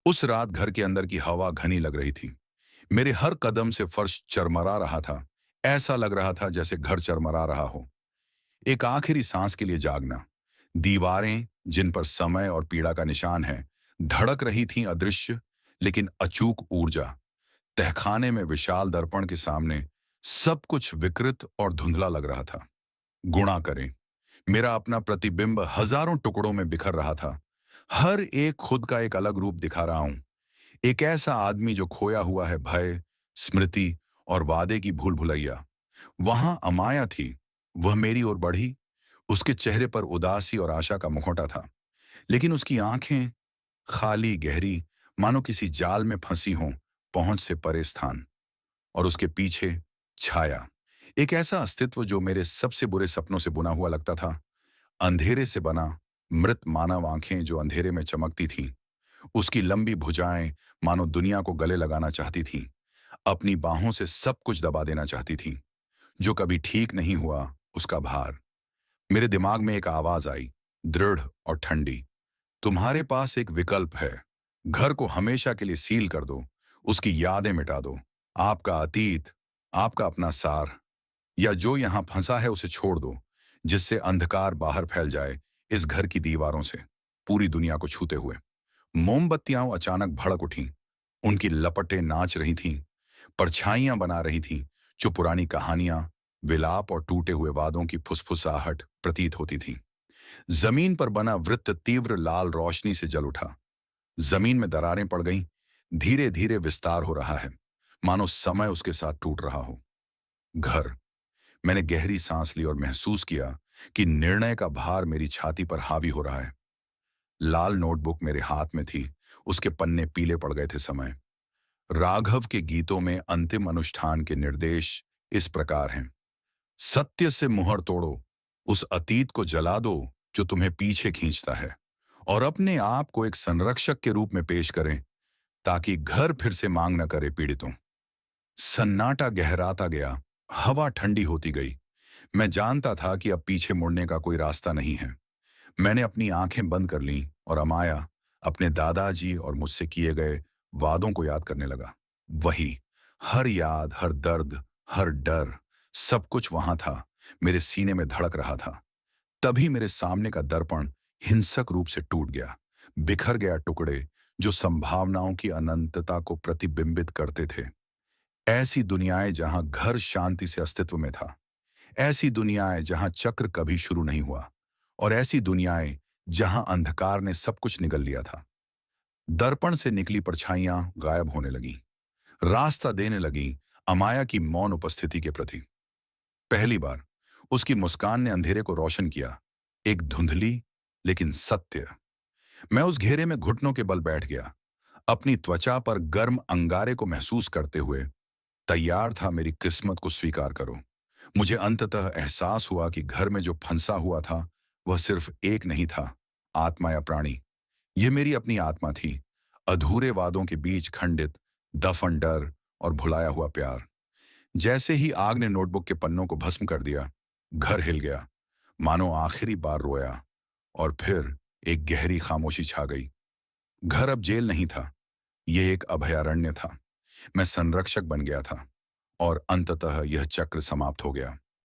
उस रात घर के अंदर की हवा घनी लग रही थी। मेरे हर कदम से फर्श चरमरा रहा था। ऐसा लग रहा था जैसे घर चरमरा रहा हो। एक आखिरी सांस के लिए जागना। दीवारें, जिन पर समय और पीड़ा का निशान है, धड़क रही थीं अदृश्य लेकिन अचूक ऊर्जा। तहखाने में विशाल दर्पण के सामने सब कुछ विकृत और धुंधला लग रहा था। गुणा करें, मेरा अपना प्रतिबिंब हजारों टुकड़ों में बिखर रहा था। हर एक खुद का एक अलग रूप दिखा रहा हूं। एक ऐसा आदमी जो खोया हुआ है भय, स्मृति और वादे की भूल भुलैया। वहां अमाया थी। वह मेरी ओर बढ़ी। उसके चेहरे पर उदासी और आशा का मुखौटा था, लेकिन उसकी आंखें खाली, गहरी, मानो किसी जाल में फंसी हों, पहुंच से परे स्थान। और उसके पीछे छाया, एक ऐसा अस्तित्व जो मेरे सबसे बुरे सपनों से बुना हुआ लगता था। अंधेरे से बना, मृत मानव आंखें जो अंधेरे में चमकती थीं। उसकी लंबी भुजाएं मानो दुनिया को गले लगाना चाहती थीं। अपनी बाहों से सब कुछ दबा देना चाहती थीं। जो कभी ठीक नहीं हुआ, उसका भार। मेरे दिमाग में एक आवाज आई, दृढ़ और ठंडी। तुम्हारे पास एक विकल्प है। घर को हमेशा के लिए सील कर दो, उसकी यादें मिटा दो, आपका अतीत, आपका अपना सार, या जो यहां फंसा है उसे छोड़ दो, जिससे अंधकार बाहर फैल जाए इस घर की दीवारों से, पूरी दुनिया को छूते हुए। मोमबत्तियां अचानक भड़क उठीं। उनकी लपटें नाच रही थीं, परछाइयां बना रही थीं, जो पुरानी कहानियां, विलाप और टूटे हुए वादों की फुसफुसाहट प्रतीत होती थी। जमीन पर बना वृत्त तीव्र लाल रोशनी से जल उठा। जमीन में दरारें पड़ गईं। धीरे धीरे विस्तार हो रहा है, मानो समय उसके साथ टूट रहा हो। घर। मैंने गहरी सांस ली और महसूस किया कि निर्णय का भार मेरी छाती पर हावी हो रहा है। लाल नोटबुक मेरे हाथ में थी। उसके पन्ने पीले पड़ गए थे। समय। राघव के गीतों में अंतिम अनुष्ठान के निर्देश इस प्रकार हैं। सत्य से मुहर तोड़ो, उस अतीत को जला दो जो तुम्हें पीछे खींचता है, और अपने आप को एक संरक्षक के रूप में पेश करें, ताकि घर फिर से मांग न करे पीड़ितों। सन्नाटा गहराता गया। हवा ठंडी होती गई। मैं जानता था कि अब पीछे मुड़ने का कोई रास्ता नहीं है। मैंने अपनी आंखें बंद कर लीं और अमाया, अपने दादाजी और मुझसे किए गए वादों को याद करने लगा। वही, हर याद, हर दर्द, हर डर, सब कुछ वहां था, मेरे सीने में धड़क रहा था। तभी मेरे सामने का दर्पण हिंसक रूप से टूट गया। बिखर गया टुकड़े जो संभावनाओं की अनंतता को प्रतिबिंबित करते थे। ऐसी दुनियाएं जहां घर शांति से अस्तित्व में था, ऐसी दुनियाएं जहां चक्र कभी शुरू नहीं हुआ, और ऐसी दुनियाएं जहां अंधकार ने सब कुछ निगल लिया था। दर्पण से निकली परछाइयां गायब होने लगीं, रास्ता देने लगीं अमाया की मौन उपस्थिति के प्रति। पहली बार उसकी मुस्कान ने अंधेरे को रोशन किया, एक धुंधली लेकिन सत्य। मैं उस घेरे में घुटनों के बल बैठ गया, अपनी त्वचा पर गर्म अंगारे को महसूस करते हुए। तैयार था मेरी किस्मत को स्वीकार करो। मुझे अंततः एहसास हुआ कि घर में जो फंसा हुआ था, वह सिर्फ एक नहीं था, आत्मा या प्राणी। यह मेरी अपनी आत्मा थी, अधूरे वादों के बीच खंडित, दफन डर और भुलाया हुआ प्यार। जैसे ही आग ने नोटबुक के पन्नों को भस्म कर दिया, घर हिल गया, मानो आखिरी बार रोया। और फिर एक गहरी खामोशी छा गई। घर अब जेल नहीं था, यह एक अभयारण्य था। मैं संरक्षक बन गया था, और अंततः यह चक्र समाप्त हो गया।